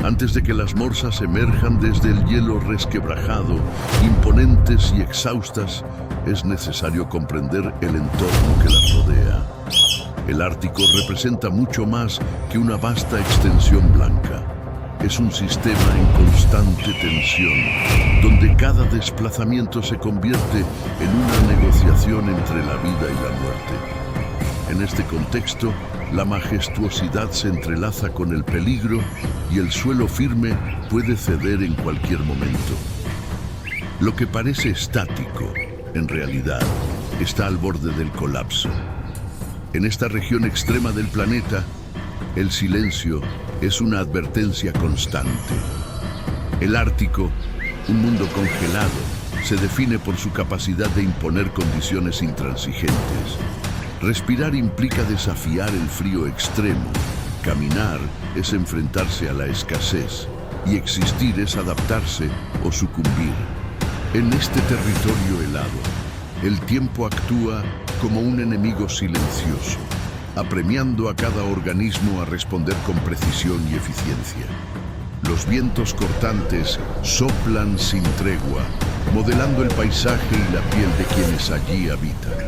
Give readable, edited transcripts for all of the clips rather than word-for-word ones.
Antes de que las morsas emerjan desde el hielo resquebrajado, imponentes y exhaustas, es necesario comprender el entorno que las rodea. El Ártico representa mucho más que una vasta extensión blanca. Es un sistema en constante tensión, donde cada desplazamiento se convierte en una negociación entre la vida y la muerte. En este contexto, la majestuosidad se entrelaza con el peligro y el suelo firme puede ceder en cualquier momento. Lo que parece estático, en realidad, está al borde del colapso. En esta región extrema del planeta, el silencio es una advertencia constante. El Ártico, un mundo congelado, se define por su capacidad de imponer condiciones intransigentes. Respirar implica desafiar el frío extremo. Caminar es enfrentarse a la escasez. Y existir es adaptarse o sucumbir. En este territorio helado, el tiempo actúa como un enemigo silencioso, apremiando a cada organismo a responder con precisión y eficiencia. Los vientos cortantes soplan sin tregua, modelando el paisaje y la piel de quienes allí habitan.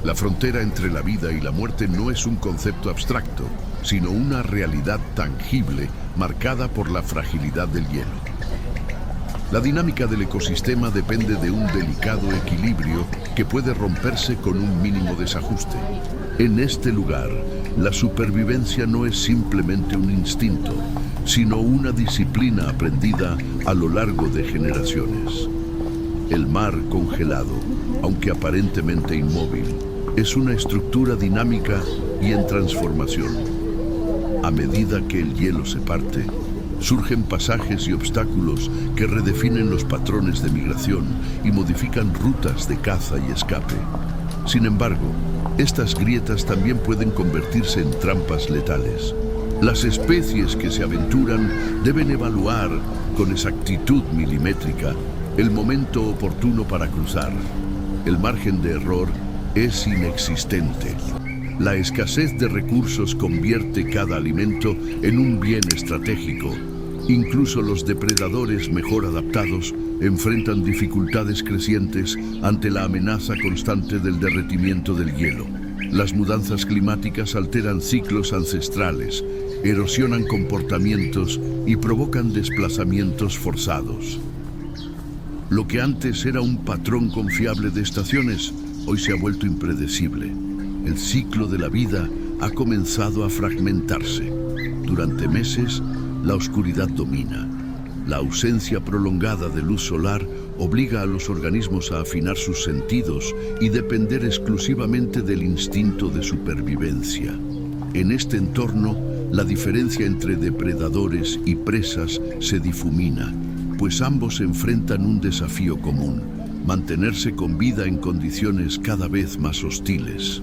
La frontera entre la vida y la muerte no es un concepto abstracto, sino una realidad tangible marcada por la fragilidad del hielo. La dinámica del ecosistema depende de un delicado equilibrio que puede romperse con un mínimo desajuste. En este lugar, la supervivencia no es simplemente un instinto, sino una disciplina aprendida a lo largo de generaciones. El mar congelado, aunque aparentemente inmóvil, es una estructura dinámica y en transformación. A medida que el hielo se parte, surgen pasajes y obstáculos que redefinen los patrones de migración y modifican rutas de caza y escape. Sin embargo, estas grietas también pueden convertirse en trampas letales. Las especies que se aventuran deben evaluar con exactitud milimétrica el momento oportuno para cruzar. El margen de error es inexistente. La escasez de recursos convierte cada alimento en un bien estratégico. Incluso los depredadores mejor adaptados enfrentan dificultades crecientes ante la amenaza constante del derretimiento del hielo. Las mudanzas climáticas alteran ciclos ancestrales, erosionan comportamientos y provocan desplazamientos forzados. Lo que antes era un patrón confiable de estaciones, hoy se ha vuelto impredecible. El ciclo de la vida ha comenzado a fragmentarse. Durante meses, la oscuridad domina. La ausencia prolongada de luz solar obliga a los organismos a afinar sus sentidos y depender exclusivamente del instinto de supervivencia. En este entorno, la diferencia entre depredadores y presas se difumina, pues ambos enfrentan un desafío común: mantenerse con vida en condiciones cada vez más hostiles.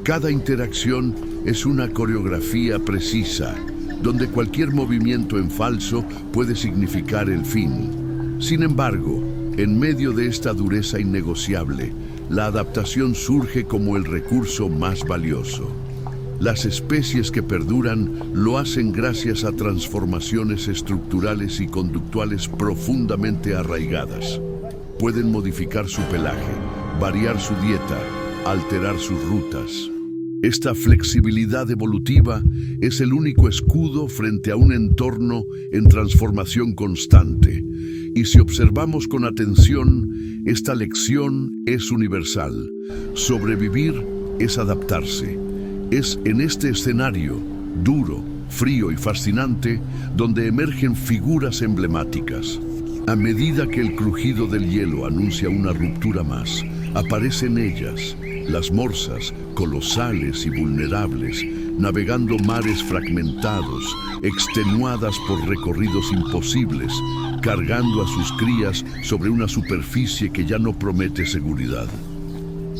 Cada interacción es una coreografía precisa, donde cualquier movimiento en falso puede significar el fin. Sin embargo, en medio de esta dureza innegociable, la adaptación surge como el recurso más valioso. Las especies que perduran lo hacen gracias a transformaciones estructurales y conductuales profundamente arraigadas. Pueden modificar su pelaje, variar su dieta, alterar sus rutas. Esta flexibilidad evolutiva es el único escudo frente a un entorno en transformación constante. Y si observamos con atención, esta lección es universal. Sobrevivir es adaptarse. Es en este escenario, duro, frío y fascinante, donde emergen figuras emblemáticas. A medida que el crujido del hielo anuncia una ruptura más, aparecen ellas, las morsas, colosales y vulnerables, navegando mares fragmentados, extenuadas por recorridos imposibles, cargando a sus crías sobre una superficie que ya no promete seguridad.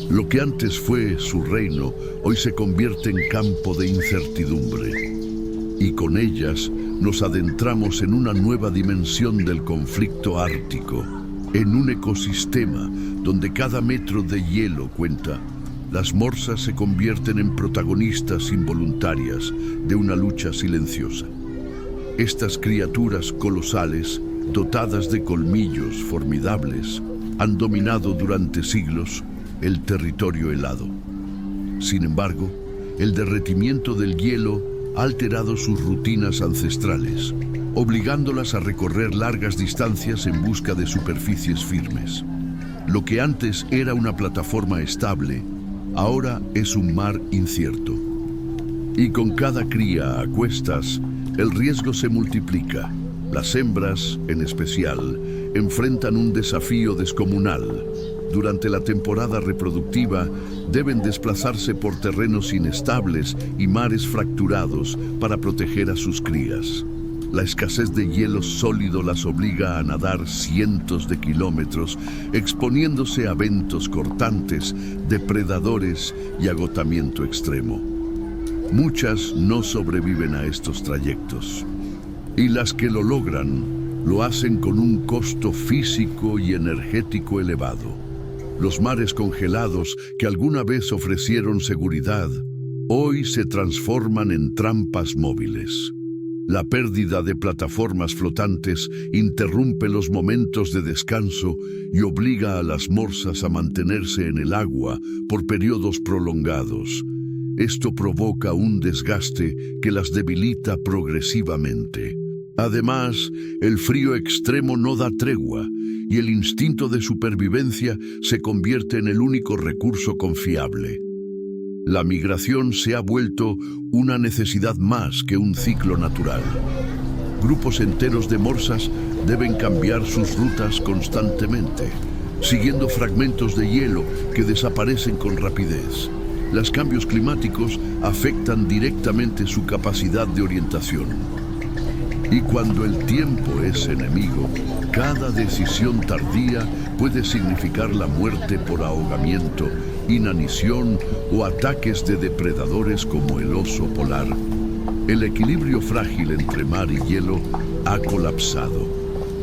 Lo que antes fue su reino, hoy se convierte en campo de incertidumbre. Y con ellas nos adentramos en una nueva dimensión del conflicto ártico, en un ecosistema donde cada metro de hielo cuenta. Las morsas se convierten en protagonistas involuntarias de una lucha silenciosa. Estas criaturas colosales, dotadas de colmillos formidables, han dominado durante siglos el territorio helado. Sin embargo, el derretimiento del hielo ha alterado sus rutinas ancestrales, obligándolas a recorrer largas distancias en busca de superficies firmes. Lo que antes era una plataforma estable, ahora es un mar incierto. Y con cada cría a cuestas, el riesgo se multiplica. Las hembras, en especial, enfrentan un desafío descomunal. Durante la temporada reproductiva, deben desplazarse por terrenos inestables y mares fracturados para proteger a sus crías. La escasez de hielo sólido las obliga a nadar cientos de kilómetros, exponiéndose a ventos cortantes, depredadores y agotamiento extremo. Muchas no sobreviven a estos trayectos, y las que lo logran, lo hacen con un costo físico y energético elevado. Los mares congelados que alguna vez ofrecieron seguridad, hoy se transforman en trampas móviles. La pérdida de plataformas flotantes interrumpe los momentos de descanso y obliga a las morsas a mantenerse en el agua por periodos prolongados. Esto provoca un desgaste que las debilita progresivamente. Además, el frío extremo no da tregua y el instinto de supervivencia se convierte en el único recurso confiable. La migración se ha vuelto una necesidad más que un ciclo natural. Grupos enteros de morsas deben cambiar sus rutas constantemente, siguiendo fragmentos de hielo que desaparecen con rapidez. Los cambios climáticos afectan directamente su capacidad de orientación. Y cuando el tiempo es enemigo, cada decisión tardía puede significar la muerte por ahogamiento, inanición o ataques de depredadores como el oso polar. El equilibrio frágil entre mar y hielo ha colapsado.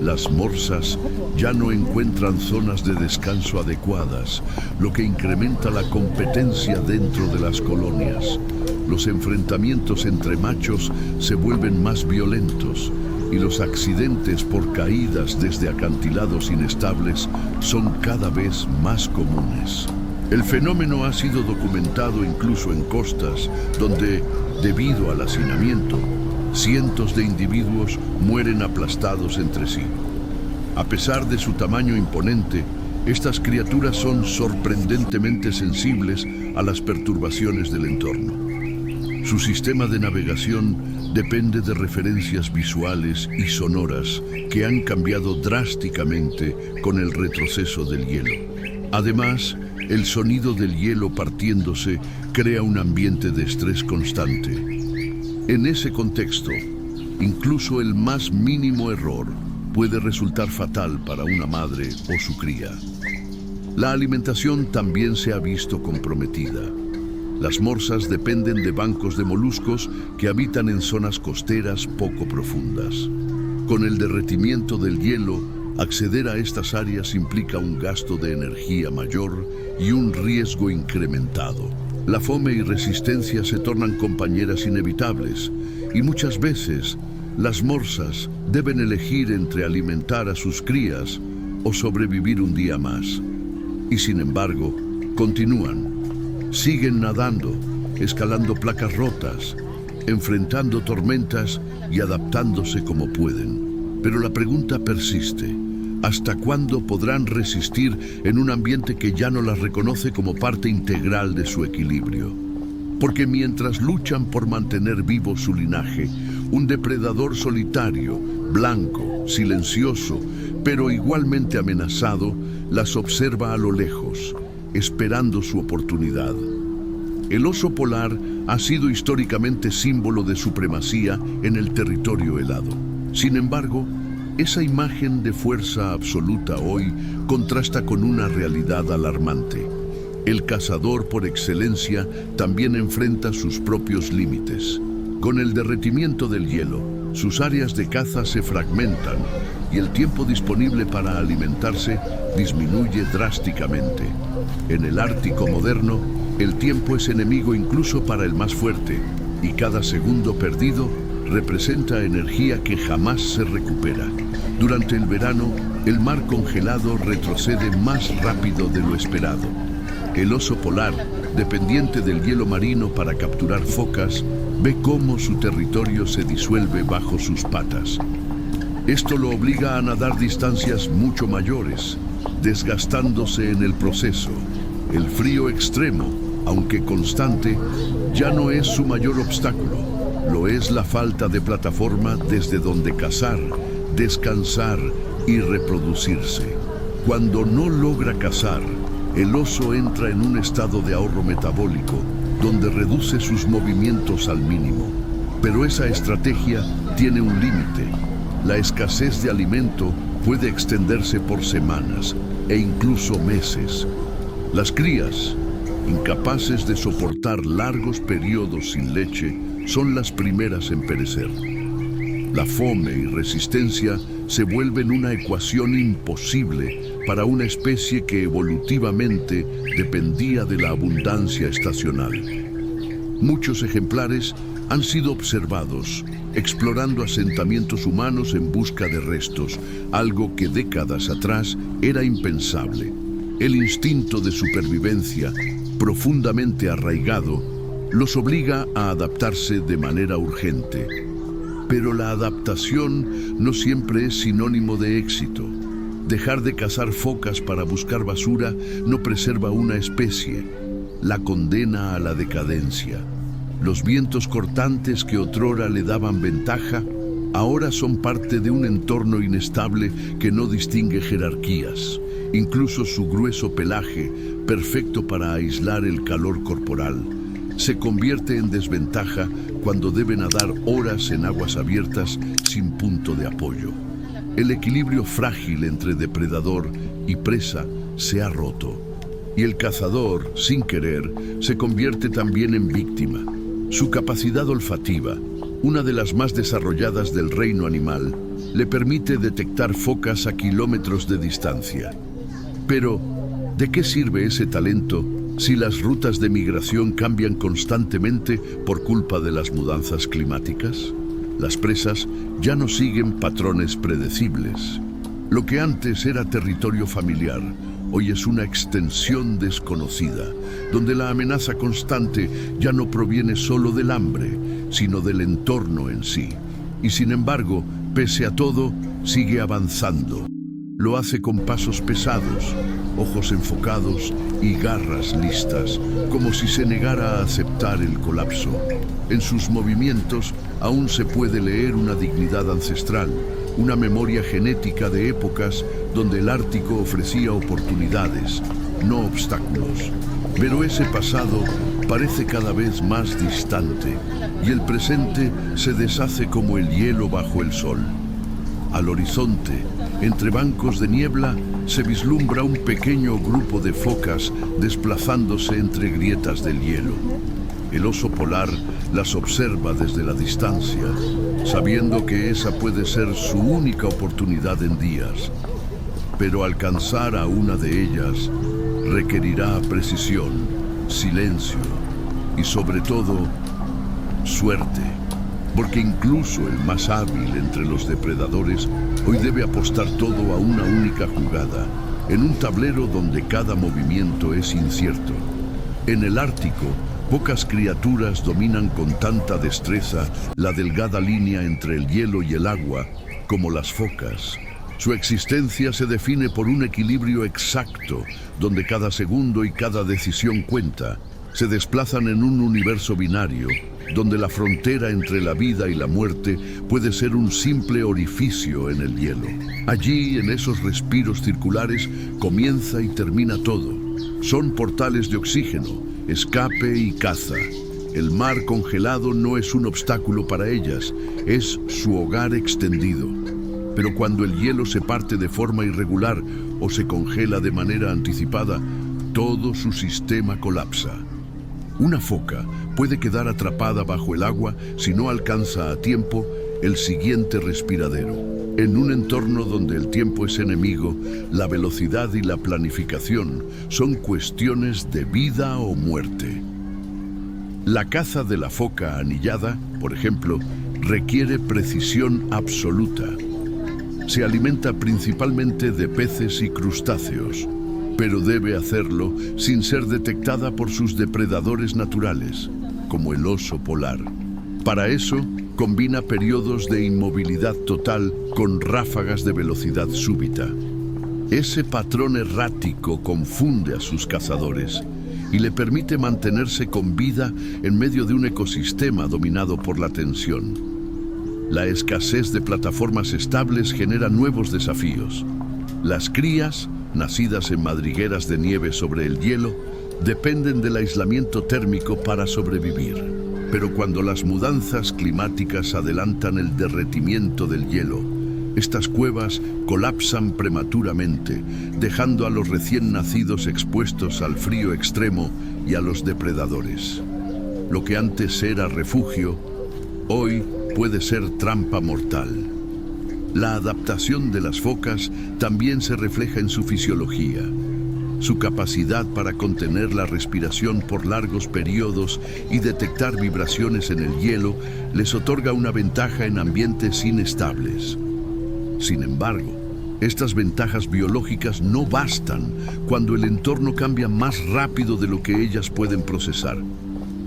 Las morsas ya no encuentran zonas de descanso adecuadas, lo que incrementa la competencia dentro de las colonias. Los enfrentamientos entre machos se vuelven más violentos y los accidentes por caídas desde acantilados inestables son cada vez más comunes. El fenómeno ha sido documentado incluso en costas, donde, debido al hacinamiento, cientos de individuos mueren aplastados entre sí. A pesar de su tamaño imponente, estas criaturas son sorprendentemente sensibles a las perturbaciones del entorno. Su sistema de navegación depende de referencias visuales y sonoras que han cambiado drásticamente con el retroceso del hielo. Además, el sonido del hielo partiéndose crea un ambiente de estrés constante. En ese contexto, incluso el más mínimo error puede resultar fatal para una madre o su cría. La alimentación también se ha visto comprometida. Las morsas dependen de bancos de moluscos que habitan en zonas costeras poco profundas. Con el derretimiento del hielo, acceder a estas áreas implica un gasto de energía mayor y un riesgo incrementado. La fome y resistencia se tornan compañeras inevitables y muchas veces las morsas deben elegir entre alimentar a sus crías o sobrevivir un día más. Y sin embargo, continúan. Siguen nadando, escalando placas rotas, enfrentando tormentas y adaptándose como pueden. Pero la pregunta persiste: ¿hasta cuándo podrán resistir en un ambiente que ya no las reconoce como parte integral de su equilibrio? Porque mientras luchan por mantener vivo su linaje, un depredador solitario, blanco, silencioso, pero igualmente amenazado, las observa a lo lejos, esperando su oportunidad. El oso polar ha sido históricamente símbolo de supremacía en el territorio helado. Sin embargo, esa imagen de fuerza absoluta hoy contrasta con una realidad alarmante. El cazador por excelencia también enfrenta sus propios límites. Con el derretimiento del hielo, sus áreas de caza se fragmentan y el tiempo disponible para alimentarse disminuye drásticamente. En el Ártico moderno, el tiempo es enemigo incluso para el más fuerte, y cada segundo perdido representa energía que jamás se recupera. Durante el verano, el mar congelado retrocede más rápido de lo esperado. El oso polar, dependiente del hielo marino para capturar focas, ve cómo su territorio se disuelve bajo sus patas. Esto lo obliga a nadar distancias mucho mayores, desgastándose en el proceso. El frío extremo, aunque constante, ya no es su mayor obstáculo. Lo es la falta de plataforma desde donde cazar, descansar y reproducirse. Cuando no logra cazar, el oso entra en un estado de ahorro metabólico, donde reduce sus movimientos al mínimo. Pero esa estrategia tiene un límite. La escasez de alimento puede extenderse por semanas e incluso meses. Las crías, incapaces de soportar largos periodos sin leche, son las primeras en perecer. La fome y resistencia se vuelven una ecuación imposible para una especie que evolutivamente dependía de la abundancia estacional. Muchos ejemplares han sido observados explorando asentamientos humanos en busca de restos, algo que décadas atrás era impensable. El instinto de supervivencia, profundamente arraigado, los obliga a adaptarse de manera urgente. Pero la adaptación no siempre es sinónimo de éxito. Dejar de cazar focas para buscar basura no preserva una especie, la condena a la decadencia. Los vientos cortantes que otrora le daban ventaja, ahora son parte de un entorno inestable que no distingue jerarquías. Incluso su grueso pelaje, perfecto para aislar el calor corporal, se convierte en desventaja cuando debe nadar horas en aguas abiertas sin punto de apoyo. El equilibrio frágil entre depredador y presa se ha roto, y el cazador, sin querer, se convierte también en víctima. Su capacidad olfativa, una de las más desarrolladas del reino animal, le permite detectar focas a kilómetros de distancia. Pero, ¿de qué sirve ese talento si las rutas de migración cambian constantemente por culpa de las mudanzas climáticas? Las presas ya no siguen patrones predecibles. Lo que antes era territorio familiar, hoy es una extensión desconocida, donde la amenaza constante ya no proviene solo del hambre, sino del entorno en sí. Y sin embargo, pese a todo, sigue avanzando. Lo hace con pasos pesados, ojos enfocados y garras listas, como si se negara a aceptar el colapso. En sus movimientos aún se puede leer una dignidad ancestral, una memoria genética de épocas donde el Ártico ofrecía oportunidades, no obstáculos. Pero ese pasado parece cada vez más distante y el presente se deshace como el hielo bajo el sol. Al horizonte, entre bancos de niebla, se vislumbra un pequeño grupo de focas desplazándose entre grietas del hielo. El oso polar las observa desde la distancia, sabiendo que esa puede ser su única oportunidad en días. Pero alcanzar a una de ellas requerirá precisión, silencio y sobre todo, suerte. Porque incluso el más hábil entre los depredadores hoy debe apostar todo a una única jugada, en un tablero donde cada movimiento es incierto. En el Ártico, pocas criaturas dominan con tanta destreza la delgada línea entre el hielo y el agua como las focas. Su existencia se define por un equilibrio exacto, donde cada segundo y cada decisión cuenta. Se desplazan en un universo binario, donde la frontera entre la vida y la muerte puede ser un simple orificio en el hielo. Allí, en esos respiros circulares, comienza y termina todo. Son portales de oxígeno, escape y caza. El mar congelado no es un obstáculo para ellas, es su hogar extendido. Pero cuando el hielo se parte de forma irregular o se congela de manera anticipada, todo su sistema colapsa. Una foca puede quedar atrapada bajo el agua si no alcanza a tiempo el siguiente respiradero. En un entorno donde el tiempo es enemigo, la velocidad y la planificación son cuestiones de vida o muerte. La caza de la foca anillada, por ejemplo, requiere precisión absoluta. Se alimenta principalmente de peces y crustáceos, pero debe hacerlo sin ser detectada por sus depredadores naturales, como el oso polar. Para eso, combina periodos de inmovilidad total con ráfagas de velocidad súbita. Ese patrón errático confunde a sus cazadores y le permite mantenerse con vida en medio de un ecosistema dominado por la tensión. La escasez de plataformas estables genera nuevos desafíos. Las crías, nacidas en madrigueras de nieve sobre el hielo, dependen del aislamiento térmico para sobrevivir. Pero cuando las mudanzas climáticas adelantan el derretimiento del hielo, estas cuevas colapsan prematuramente, dejando a los recién nacidos expuestos al frío extremo y a los depredadores. Lo que antes era refugio, hoy puede ser trampa mortal. La adaptación de las focas también se refleja en su fisiología. Su capacidad para contener la respiración por largos periodos y detectar vibraciones en el hielo les otorga una ventaja en ambientes inestables. Sin embargo, estas ventajas biológicas no bastan cuando el entorno cambia más rápido de lo que ellas pueden procesar.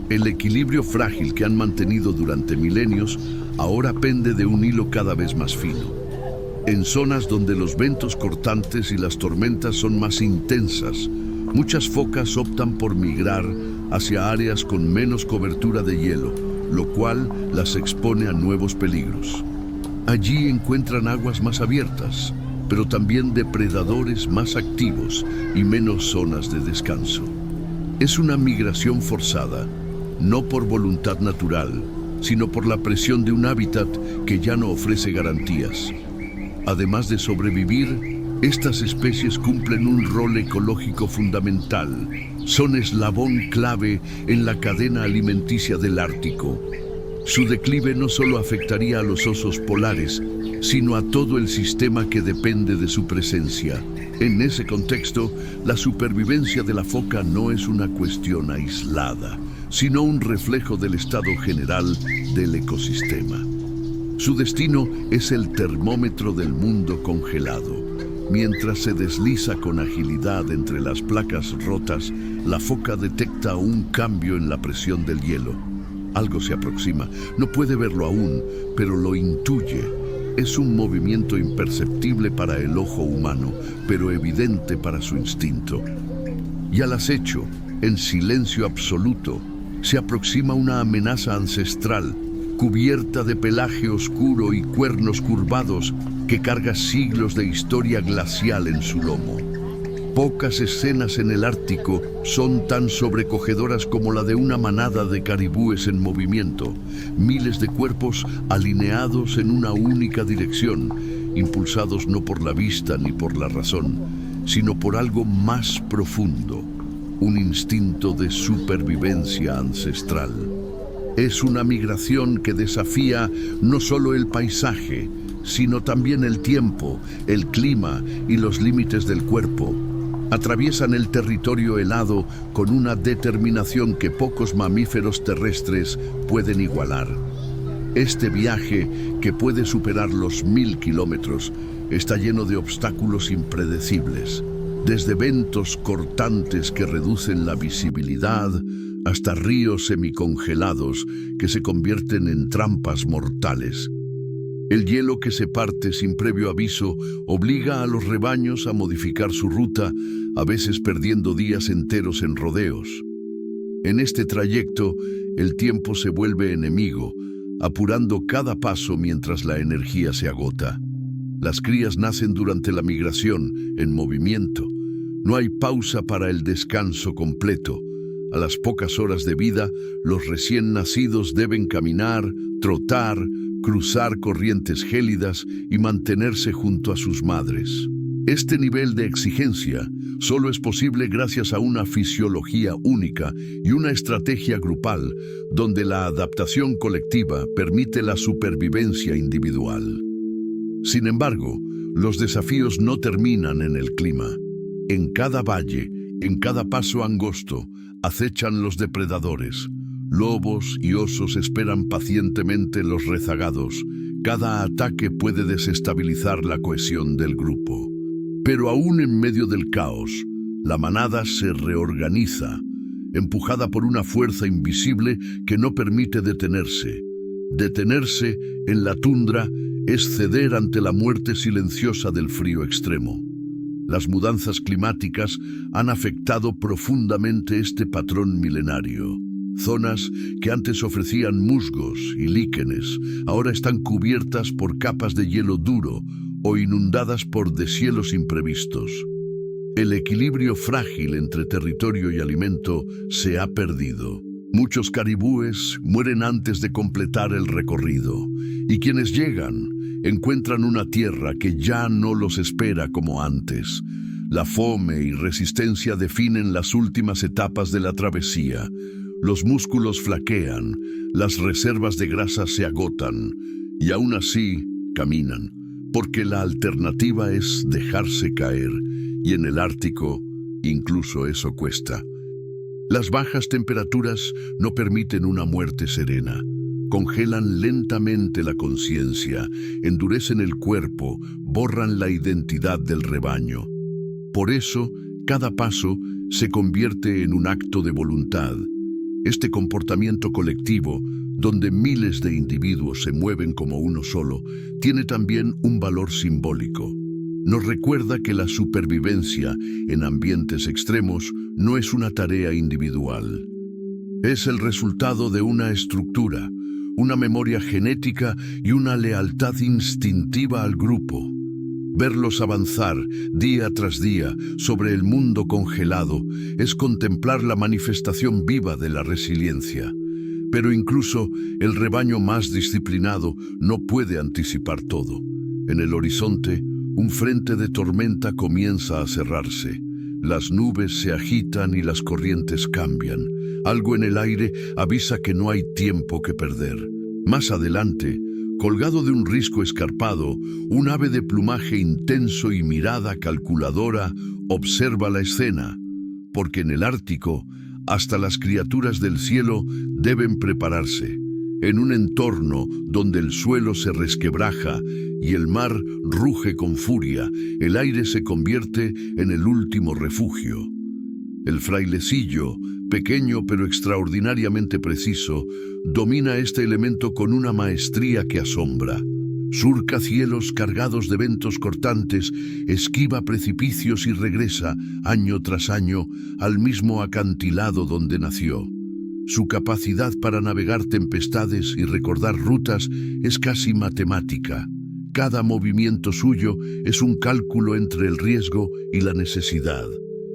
El equilibrio frágil que han mantenido durante milenios ahora pende de un hilo cada vez más fino. En zonas donde los ventos cortantes y las tormentas son más intensas, muchas focas optan por migrar hacia áreas con menos cobertura de hielo, lo cual las expone a nuevos peligros. Allí encuentran aguas más abiertas, pero también depredadores más activos y menos zonas de descanso. Es una migración forzada, no por voluntad natural, sino por la presión de un hábitat que ya no ofrece garantías. Además de sobrevivir, estas especies cumplen un rol ecológico fundamental. Son eslabón clave en la cadena alimenticia del Ártico. Su declive no solo afectaría a los osos polares, sino a todo el sistema que depende de su presencia. En ese contexto, la supervivencia de la foca no es una cuestión aislada, sino un reflejo del estado general del ecosistema. Su destino es el termómetro del mundo congelado. Mientras se desliza con agilidad entre las placas rotas, la foca detecta un cambio en la presión del hielo. Algo se aproxima. No puede verlo aún, pero lo intuye. Es un movimiento imperceptible para el ojo humano, pero evidente para su instinto. Y al acecho, en silencio absoluto, se aproxima una amenaza ancestral, cubierta de pelaje oscuro y cuernos curvados que carga siglos de historia glacial en su lomo. Pocas escenas en el Ártico son tan sobrecogedoras como la de una manada de caribúes en movimiento, miles de cuerpos alineados en una única dirección, impulsados no por la vista ni por la razón, sino por algo más profundo, un instinto de supervivencia ancestral. Es una migración que desafía no solo el paisaje, sino también el tiempo, el clima y los límites del cuerpo. Atraviesan el territorio helado con una determinación que pocos mamíferos terrestres pueden igualar. Este viaje, que puede superar los 1000 kilómetros, está lleno de obstáculos impredecibles, desde ventos cortantes que reducen la visibilidad hasta ríos semicongelados que se convierten en trampas mortales. El hielo que se parte sin previo aviso obliga a los rebaños a modificar su ruta, a veces perdiendo días enteros en rodeos. En este trayecto, el tiempo se vuelve enemigo, apurando cada paso mientras la energía se agota. Las crías nacen durante la migración, en movimiento. No hay pausa para el descanso completo. A las pocas horas de vida, los recién nacidos deben caminar, trotar, cruzar corrientes gélidas y mantenerse junto a sus madres. Este nivel de exigencia solo es posible gracias a una fisiología única y una estrategia grupal donde la adaptación colectiva permite la supervivencia individual. Sin embargo, los desafíos no terminan en el clima. En cada valle, en cada paso angosto, acechan los depredadores, Lobos y osos esperan pacientemente los rezagados. Cada ataque puede desestabilizar la cohesión del grupo. Pero aún en medio del caos, la manada se reorganiza, empujada por una fuerza invisible que no permite detenerse. Detenerse en la tundra es ceder ante la muerte silenciosa del frío extremo. Las mudanzas climáticas han afectado profundamente este patrón milenario. Zonas que antes ofrecían musgos y líquenes ahora están cubiertas por capas de hielo duro o inundadas por deshielos imprevistos. El equilibrio frágil entre territorio y alimento se ha perdido. Muchos caribúes mueren antes de completar el recorrido, y quienes llegan encuentran una tierra que ya no los espera como antes. La fome y resistencia definen las últimas etapas de la travesía. Los músculos flaquean, las reservas de grasa se agotan, y aún así caminan, porque la alternativa es dejarse caer, y en el Ártico incluso eso cuesta. Las bajas temperaturas no permiten una muerte serena. Congelan lentamente la conciencia, endurecen el cuerpo, borran la identidad del rebaño. Por eso, cada paso se convierte en un acto de voluntad. Este comportamiento colectivo, donde miles de individuos se mueven como uno solo, tiene también un valor simbólico. Nos recuerda que la supervivencia en ambientes extremos no es una tarea individual. Es el resultado de una estructura, una memoria genética y una lealtad instintiva al grupo. Verlos avanzar día tras día sobre el mundo congelado es contemplar la manifestación viva de la resiliencia. Pero incluso el rebaño más disciplinado no puede anticipar todo. En el horizonte, un frente de tormenta comienza a cerrarse. Las nubes se agitan y las corrientes cambian. Algo en el aire avisa que no hay tiempo que perder. Más adelante, colgado de un risco escarpado, un ave de plumaje intenso y mirada calculadora observa la escena, porque en el Ártico, hasta las criaturas del cielo deben prepararse. En un entorno donde el suelo se resquebraja y el mar ruge con furia, el aire se convierte en el último refugio. El frailecillo, pequeño pero extraordinariamente preciso, domina este elemento con una maestría que asombra. Surca cielos cargados de ventos cortantes, esquiva precipicios y regresa, año tras año, al mismo acantilado donde nació. Su capacidad para navegar tempestades y recordar rutas es casi matemática. Cada movimiento suyo es un cálculo entre el riesgo y la necesidad.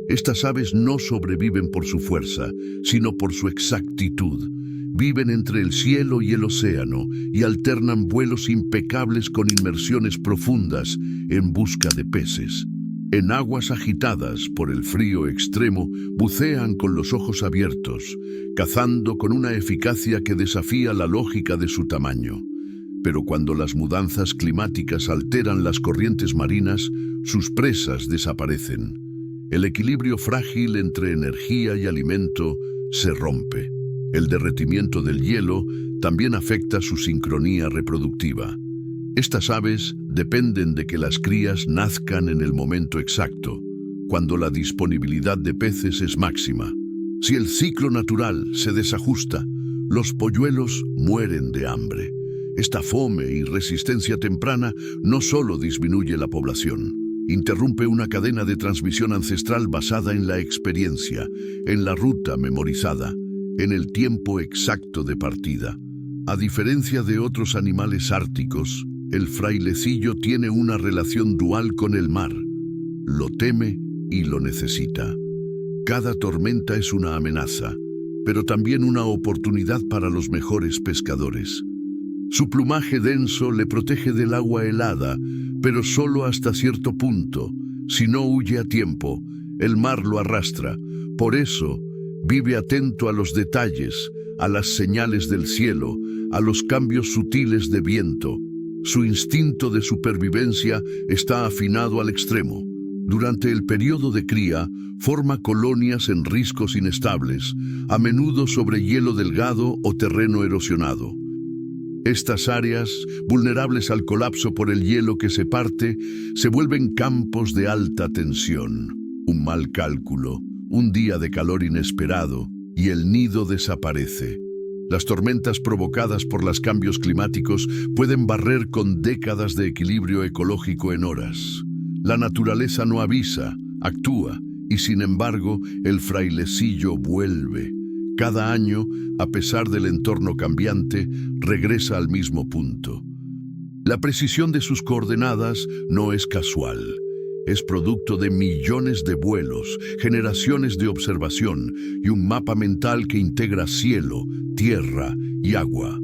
Estas aves no sobreviven por su fuerza, sino por su exactitud. Viven entre el cielo y el océano y alternan vuelos impecables con inmersiones profundas en busca de peces. En aguas agitadas por el frío extremo, bucean con los ojos abiertos, cazando con una eficacia que desafía la lógica de su tamaño. Pero cuando las mudanzas climáticas alteran las corrientes marinas, sus presas desaparecen. El equilibrio frágil entre energía y alimento se rompe. El derretimiento del hielo también afecta su sincronía reproductiva. Estas aves dependen de que las crías nazcan en el momento exacto, cuando la disponibilidad de peces es máxima. Si el ciclo natural se desajusta, los polluelos mueren de hambre. Esta fome y resistencia temprana no solo disminuye la población, interrumpe una cadena de transmisión ancestral basada en la experiencia, en la ruta memorizada, en el tiempo exacto de partida. A diferencia de otros animales árticos, el frailecillo tiene una relación dual con el mar. Lo teme y lo necesita. Cada tormenta es una amenaza, pero también una oportunidad para los mejores pescadores. Su plumaje denso le protege del agua helada, pero solo hasta cierto punto. Si no huye a tiempo, el mar lo arrastra. Por eso, vive atento a los detalles, a las señales del cielo, a los cambios sutiles de viento. Su instinto de supervivencia está afinado al extremo. Durante el periodo de cría, forma colonias en riscos inestables, a menudo sobre hielo delgado o terreno erosionado. Estas áreas, vulnerables al colapso por el hielo que se parte, se vuelven campos de alta tensión. Un mal cálculo, un día de calor inesperado, y el nido desaparece. Las tormentas provocadas por los cambios climáticos pueden barrer con décadas de equilibrio ecológico en horas. La naturaleza no avisa, actúa, y sin embargo, el frailecillo vuelve. Cada año, a pesar del entorno cambiante, regresa al mismo punto. La precisión de sus coordenadas no es casual. Es producto de millones de vuelos, generaciones de observación y un mapa mental que integra cielo, tierra y agua.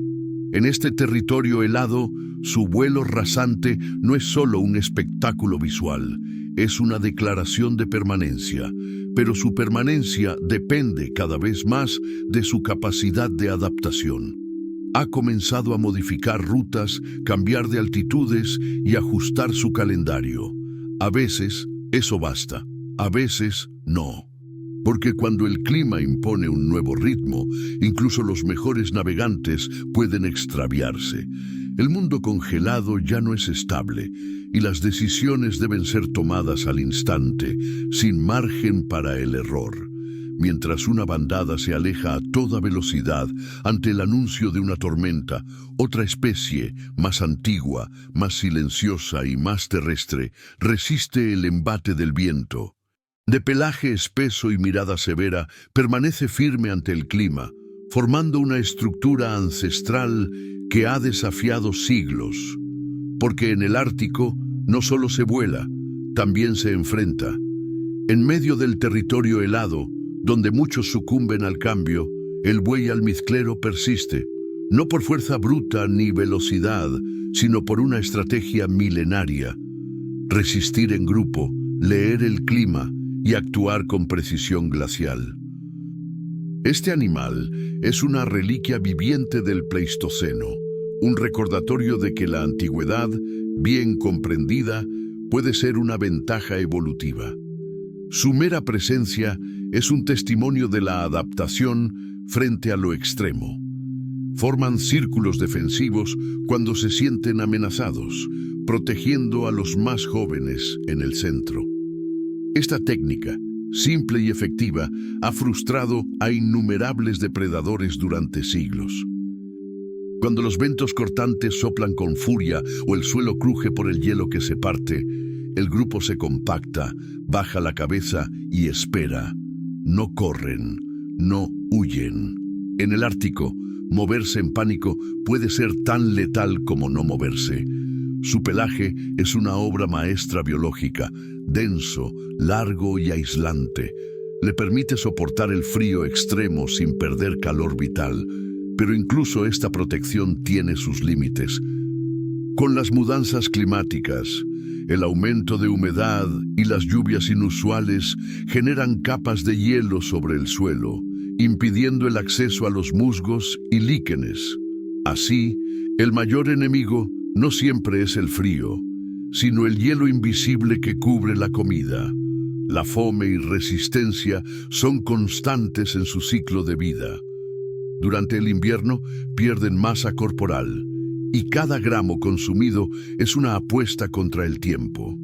En este territorio helado, su vuelo rasante no es solo un espectáculo visual, es una declaración de permanencia, pero su permanencia depende cada vez más de su capacidad de adaptación. Ha comenzado a modificar rutas, cambiar de altitudes y ajustar su calendario. A veces eso basta, a veces no. Porque cuando el clima impone un nuevo ritmo, incluso los mejores navegantes pueden extraviarse. El mundo congelado ya no es estable y las decisiones deben ser tomadas al instante, sin margen para el error. Mientras una bandada se aleja a toda velocidad ante el anuncio de una tormenta, otra especie, más antigua, más silenciosa y más terrestre, resiste el embate del viento. De pelaje espeso y mirada severa, permanece firme ante el clima, formando una estructura ancestral que ha desafiado siglos. Porque en el Ártico no solo se vuela, también se enfrenta. En medio del territorio helado, donde muchos sucumben al cambio, el buey almizclero persiste, no por fuerza bruta ni velocidad, sino por una estrategia milenaria. Resistir en grupo, leer el clima y actuar con precisión glacial. Este animal es una reliquia viviente del Pleistoceno, un recordatorio de que la antigüedad, bien comprendida, puede ser una ventaja evolutiva. Su mera presencia es un testimonio de la adaptación frente a lo extremo. Forman círculos defensivos cuando se sienten amenazados, protegiendo a los más jóvenes en el centro. Esta técnica, simple y efectiva, ha frustrado a innumerables depredadores durante siglos. Cuando los vientos cortantes soplan con furia o el suelo cruje por el hielo que se parte, el grupo se compacta, baja la cabeza y espera. No corren, no huyen. En el Ártico, moverse en pánico puede ser tan letal como no moverse. Su pelaje es una obra maestra biológica, denso, largo y aislante. Le permite soportar el frío extremo sin perder calor vital, pero incluso esta protección tiene sus límites. Con las mudanzas climáticas, el aumento de humedad y las lluvias inusuales generan capas de hielo sobre el suelo, impidiendo el acceso a los musgos y líquenes. Así, el mayor enemigo no siempre es el frío, sino el hielo invisible que cubre la comida. La fome y resistencia son constantes en su ciclo de vida. Durante el invierno pierden masa corporal, y cada gramo consumido es una apuesta contra el tiempo.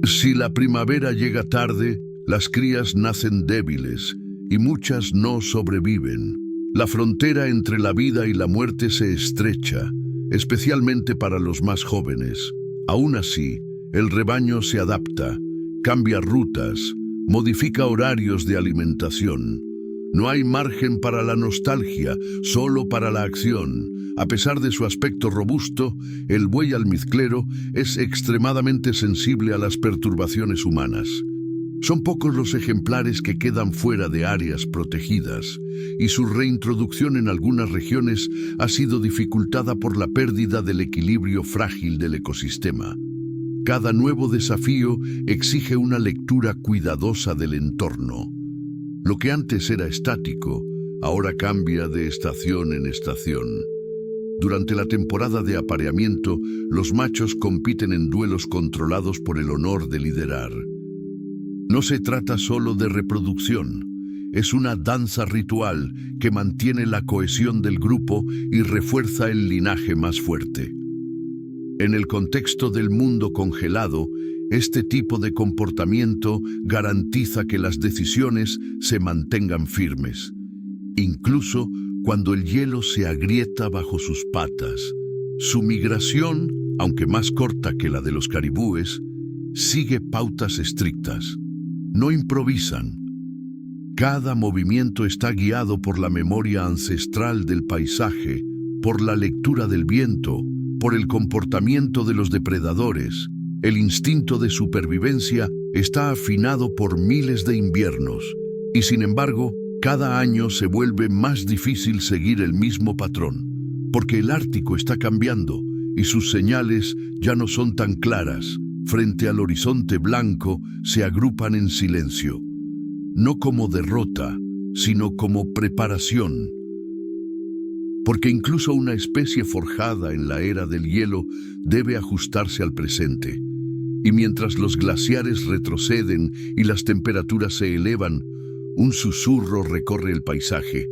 Si la primavera llega tarde, las crías nacen débiles y muchas no sobreviven. La frontera entre la vida y la muerte se estrecha, especialmente para los más jóvenes. Aún así, el rebaño se adapta, cambia rutas, modifica horarios de alimentación. No hay margen para la nostalgia, solo para la acción. A pesar de su aspecto robusto, el buey almizclero es extremadamente sensible a las perturbaciones humanas. Son pocos los ejemplares que quedan fuera de áreas protegidas, y su reintroducción en algunas regiones ha sido dificultada por la pérdida del equilibrio frágil del ecosistema. Cada nuevo desafío exige una lectura cuidadosa del entorno. Lo que antes era estático, ahora cambia de estación en estación. Durante la temporada de apareamiento, los machos compiten en duelos controlados por el honor de liderar. No se trata solo de reproducción. Es una danza ritual que mantiene la cohesión del grupo y refuerza el linaje más fuerte. En el contexto del mundo congelado, este tipo de comportamiento garantiza que las decisiones se mantengan firmes, incluso cuando el hielo se agrieta bajo sus patas. Su migración, aunque más corta que la de los caribúes, sigue pautas estrictas. No improvisan. Cada movimiento está guiado por la memoria ancestral del paisaje, por la lectura del viento, por el comportamiento de los depredadores. El instinto de supervivencia está afinado por miles de inviernos, y sin embargo, cada año se vuelve más difícil seguir el mismo patrón, porque el Ártico está cambiando y sus señales ya no son tan claras. Frente al horizonte blanco se agrupan en silencio, no como derrota, sino como preparación. Porque incluso una especie forjada en la era del hielo debe ajustarse al presente. Y mientras los glaciares retroceden y las temperaturas se elevan, un susurro recorre el paisaje.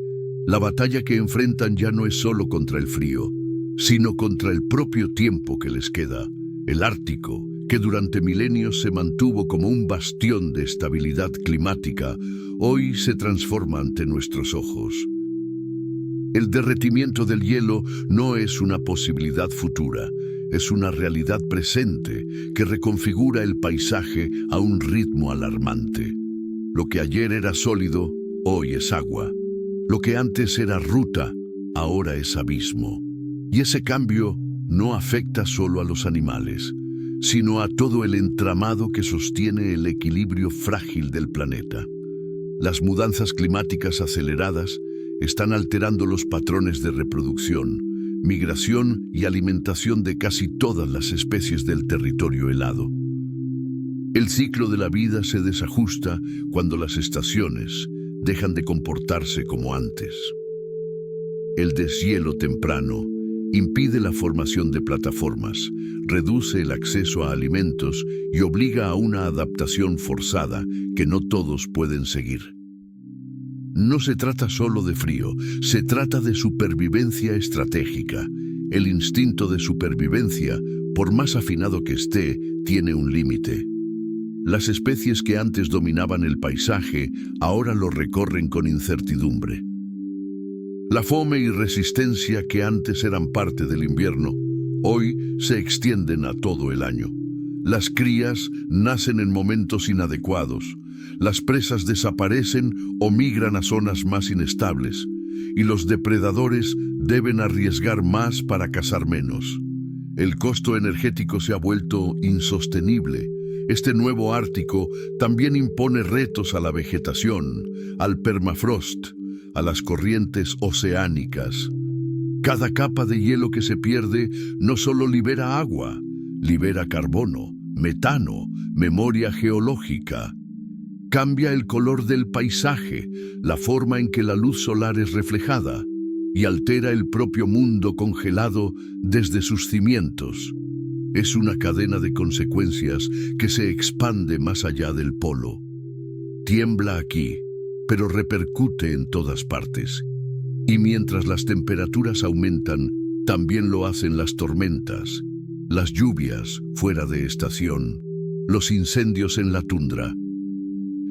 La batalla que enfrentan ya no es solo contra el frío, sino contra el propio tiempo que les queda. El Ártico, que durante milenios se mantuvo como un bastión de estabilidad climática, hoy se transforma ante nuestros ojos. El derretimiento del hielo no es una posibilidad futura, es una realidad presente que reconfigura el paisaje a un ritmo alarmante. Lo que ayer era sólido, hoy es agua. Lo que antes era ruta, ahora es abismo. Y ese cambio no afecta solo a los animales, sino a todo el entramado que sostiene el equilibrio frágil del planeta. Las mudanzas climáticas aceleradas están alterando los patrones de reproducción, migración y alimentación de casi todas las especies del territorio helado. El ciclo de la vida se desajusta cuando las estaciones dejan de comportarse como antes. El deshielo temprano impide la formación de plataformas, reduce el acceso a alimentos y obliga a una adaptación forzada que no todos pueden seguir. No se trata solo de frío, se trata de supervivencia estratégica. El instinto de supervivencia, por más afinado que esté, tiene un límite. Las especies que antes dominaban el paisaje ahora lo recorren con incertidumbre. La fome y resistencia que antes eran parte del invierno, hoy se extienden a todo el año. Las crías nacen en momentos inadecuados, las presas desaparecen o migran a zonas más inestables, y los depredadores deben arriesgar más para cazar menos. El costo energético se ha vuelto insostenible. Este nuevo Ártico también impone retos a la vegetación, al permafrost, a las corrientes oceánicas. Cada capa de hielo que se pierde no solo libera agua, libera carbono, metano, memoria geológica. Cambia el color del paisaje, la forma en que la luz solar es reflejada, y altera el propio mundo congelado desde sus cimientos. Es una cadena de consecuencias que se expande más allá del polo. Tiembla aquí, pero repercute en todas partes. Y mientras las temperaturas aumentan, también lo hacen las tormentas, las lluvias fuera de estación, los incendios en la tundra.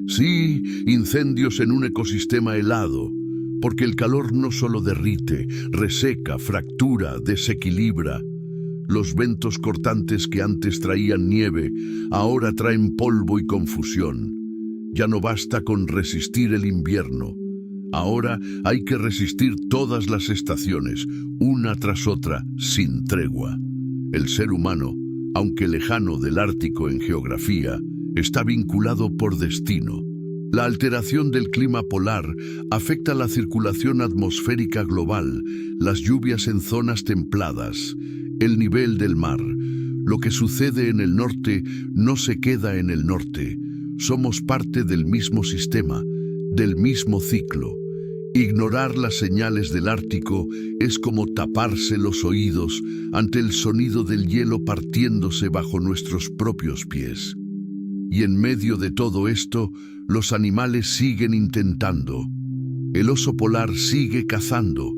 Sí, incendios en un ecosistema helado, porque el calor no solo derrite, reseca, fractura, desequilibra. Los ventos cortantes que antes traían nieve, ahora traen polvo y confusión. Ya no basta con resistir el invierno. Ahora hay que resistir todas las estaciones, una tras otra, sin tregua. El ser humano, aunque lejano del Ártico en geografía, está vinculado por destino. La alteración del clima polar afecta la circulación atmosférica global, las lluvias en zonas templadas, el nivel del mar. Lo que sucede en el norte no se queda en el norte. Somos parte del mismo sistema, del mismo ciclo. Ignorar las señales del Ártico es como taparse los oídos ante el sonido del hielo partiéndose bajo nuestros propios pies. Y en medio de todo esto, los animales siguen intentando. El oso polar sigue cazando.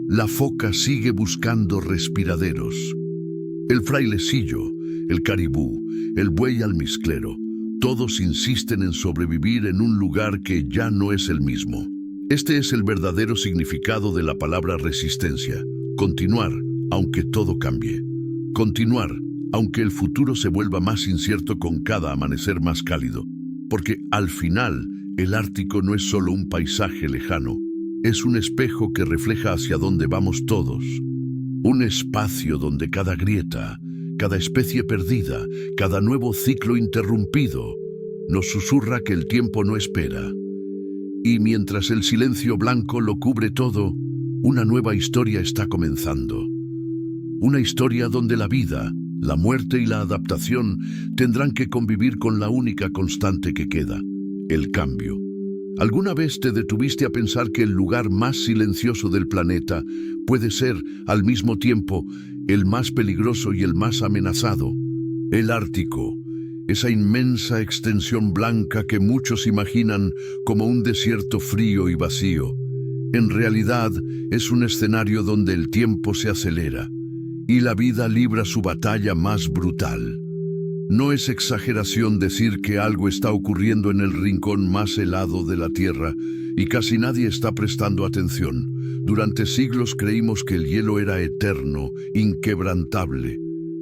La foca sigue buscando respiraderos. El frailecillo, el caribú, el buey almizclero, todos insisten en sobrevivir en un lugar que ya no es el mismo. Este es el verdadero significado de la palabra resistencia. Continuar, aunque todo cambie. Continuar, aunque el futuro se vuelva más incierto con cada amanecer más cálido. Porque al final, el Ártico no es solo un paisaje lejano, es un espejo que refleja hacia dónde vamos todos. Un espacio donde cada grieta, cada especie perdida, cada nuevo ciclo interrumpido, nos susurra que el tiempo no espera. Y mientras el silencio blanco lo cubre todo, una nueva historia está comenzando. Una historia donde la vida, la muerte y la adaptación tendrán que convivir con la única constante que queda, el cambio. ¿Alguna vez te detuviste a pensar que el lugar más silencioso del planeta puede ser, al mismo tiempo, el más peligroso y el más amenazado? El Ártico, esa inmensa extensión blanca que muchos imaginan como un desierto frío y vacío, en realidad es un escenario donde el tiempo se acelera y la vida libra su batalla más brutal. No es exageración decir que algo está ocurriendo en el rincón más helado de la Tierra y casi nadie está prestando atención. Durante siglos creímos que el hielo era eterno, inquebrantable.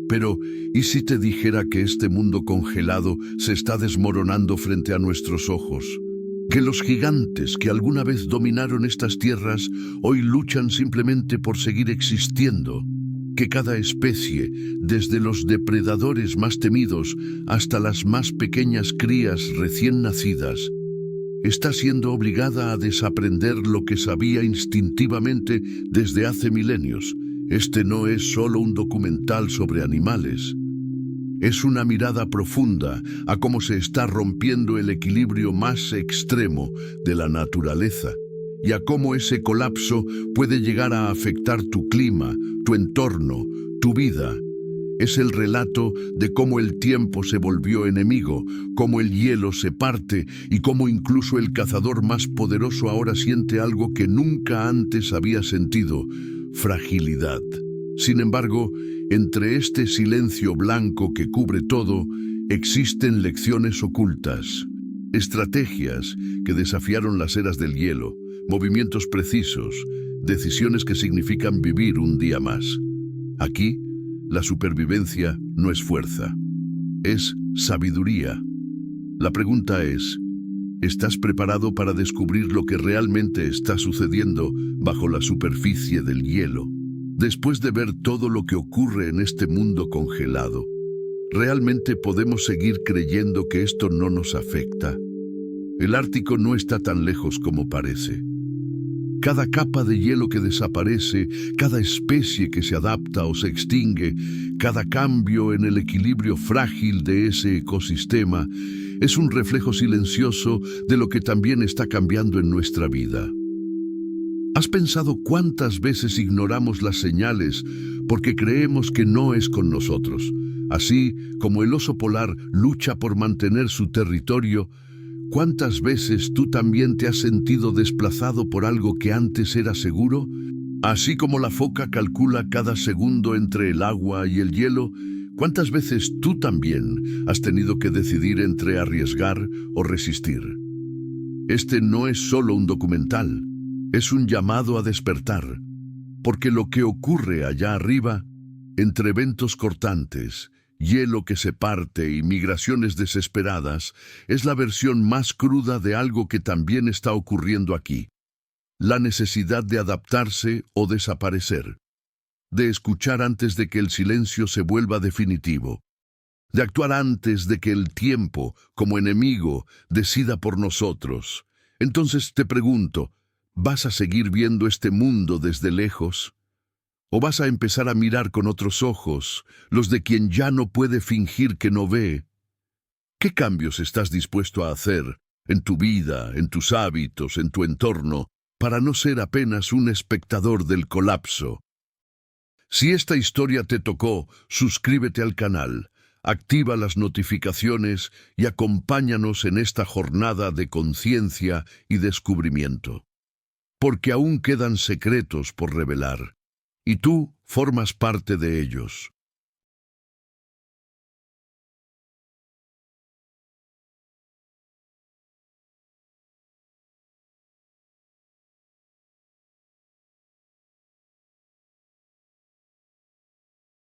Pero, ¿y si te dijera que este mundo congelado se está desmoronando frente a nuestros ojos? Que los gigantes que alguna vez dominaron estas tierras hoy luchan simplemente por seguir existiendo. Que cada especie, desde los depredadores más temidos hasta las más pequeñas crías recién nacidas, está siendo obligada a desaprender lo que sabía instintivamente desde hace milenios. Este no es solo un documental sobre animales. Es una mirada profunda a cómo se está rompiendo el equilibrio más extremo de la naturaleza y a cómo ese colapso puede llegar a afectar tu clima, tu entorno, tu vida. Es el relato de cómo el tiempo se volvió enemigo, cómo el hielo se parte y cómo incluso el cazador más poderoso ahora siente algo que nunca antes había sentido: fragilidad. Sin embargo, entre este silencio blanco que cubre todo, existen lecciones ocultas, estrategias que desafiaron las eras del hielo, movimientos precisos, decisiones que significan vivir un día más. Aquí, la supervivencia no es fuerza, es sabiduría. La pregunta es, ¿estás preparado para descubrir lo que realmente está sucediendo bajo la superficie del hielo? Después de ver todo lo que ocurre en este mundo congelado, ¿realmente podemos seguir creyendo que esto no nos afecta? El Ártico no está tan lejos como parece. Cada capa de hielo que desaparece, cada especie que se adapta o se extingue, cada cambio en el equilibrio frágil de ese ecosistema, es un reflejo silencioso de lo que también está cambiando en nuestra vida. ¿Has pensado cuántas veces ignoramos las señales porque creemos que no es con nosotros? Así como el oso polar lucha por mantener su territorio, ¿cuántas veces tú también te has sentido desplazado por algo que antes era seguro? Así como la foca calcula cada segundo entre el agua y el hielo, ¿cuántas veces tú también has tenido que decidir entre arriesgar o resistir? Este no es solo un documental, es un llamado a despertar, porque lo que ocurre allá arriba, entre eventos cortantes, hielo que se parte y migraciones desesperadas, es la versión más cruda de algo que también está ocurriendo aquí. La necesidad de adaptarse o desaparecer, de escuchar antes de que el silencio se vuelva definitivo, de actuar antes de que el tiempo, como enemigo, decida por nosotros. Entonces te pregunto, ¿vas a seguir viendo este mundo desde lejos? ¿O vas a empezar a mirar con otros ojos, los de quien ya no puede fingir que no ve? ¿Qué cambios estás dispuesto a hacer en tu vida, en tus hábitos, en tu entorno, para no ser apenas un espectador del colapso? Si esta historia te tocó, suscríbete al canal, Activa las notificaciones y acompáñanos en esta jornada de conciencia y descubrimiento. Porque aún quedan secretos por revelar, y tú formas parte de ellos.